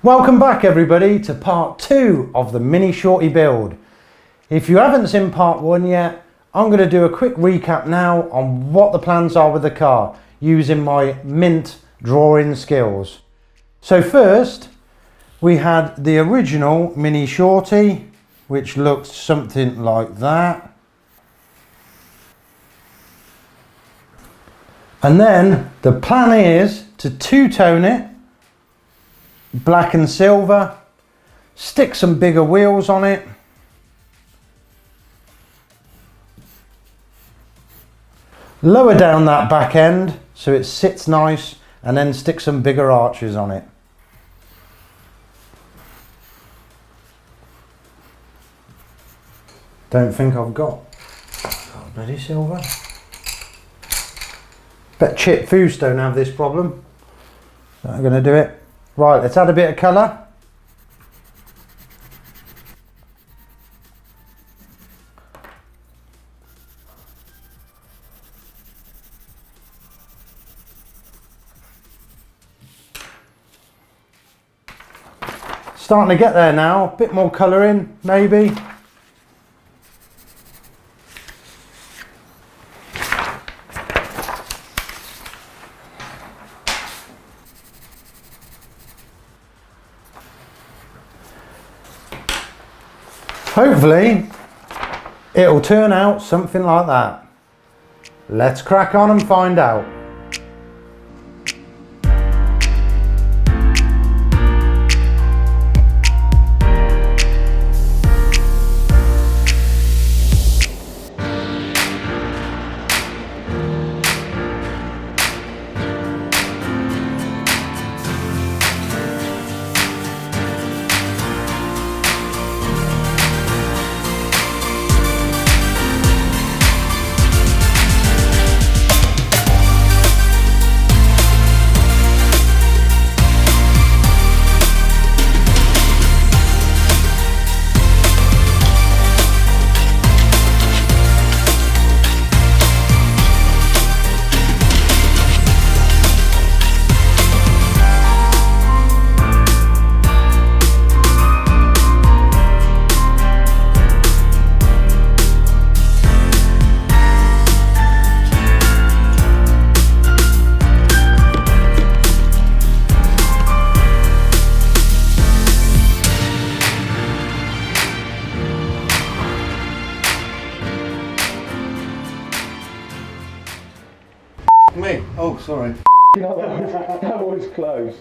Welcome back everybody to part 2 of the Mini Shorty build. If you haven't seen part 1 yet, I'm going to do a quick recap now on what the plans are with the car using my Mint drawing skills. So first we had the original Mini Shorty, which looked something like that. And then the plan is to two-tone it, black and silver, stick some bigger wheels on it, lower down that back end so it sits nice, and then stick some bigger arches on it. Don't think I've got bloody silver. Bet chip foos don't have this problem. So I'm going to do it. Right, let's add a bit of colour. Starting to get there now, a bit more colour in, maybe. Hopefully it'll turn out something like that. Let's crack on and find out. Me? Oh, sorry. That was close.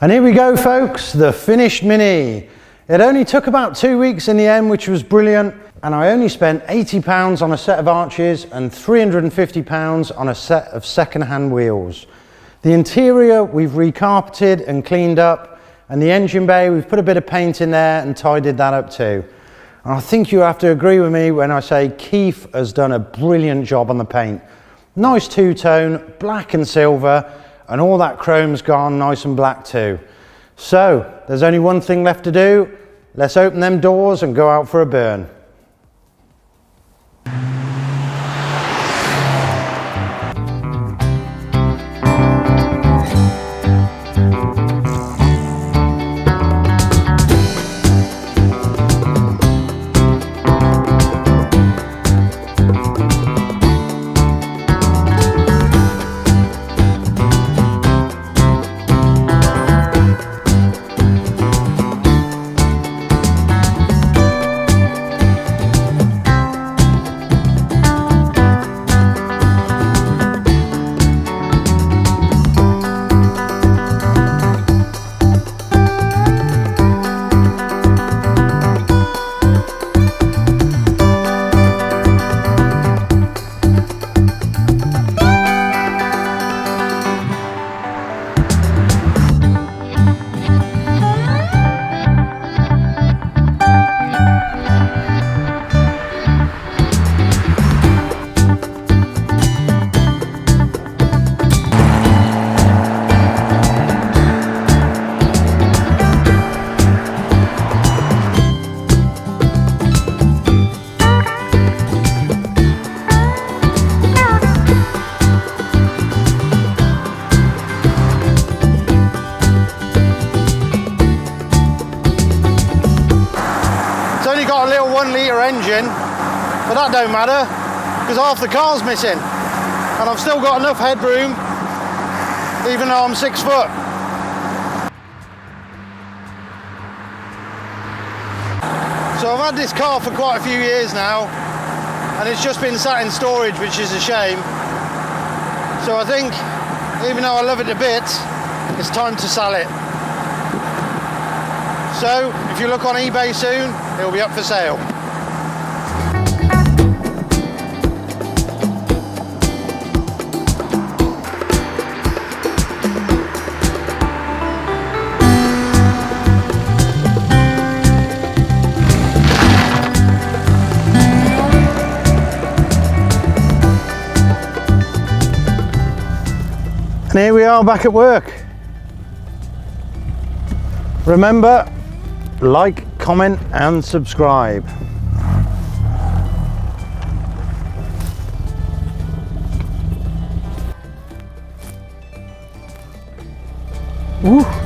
And here we go folks, the finished Mini. It only took about 2 weeks in the end, which was brilliant. And I only spent £80 on a set of arches and £350 on a set of second-hand wheels. The interior we've recarpeted and cleaned up, and the engine bay we've put a bit of paint in there and tidied that up too. And I think you have to agree with me when I say Keith has done a brilliant job on the paint. Nice two-tone, black and silver, and all that chrome's gone nice and black too. So there's only one thing left to do. Let's open them doors and go out for a burn. Got a little 1 litre engine, but that don't matter because half the car's missing and I've still got enough headroom even though I'm 6 foot. So I've had this car for quite a few years now and it's just been sat in storage, which is a shame. So I think even though I love it a bit, it's time to sell it. So if you look on eBay soon, it'll be up for sale. And here we are back at work. Remember, like, comment and subscribe. Woo.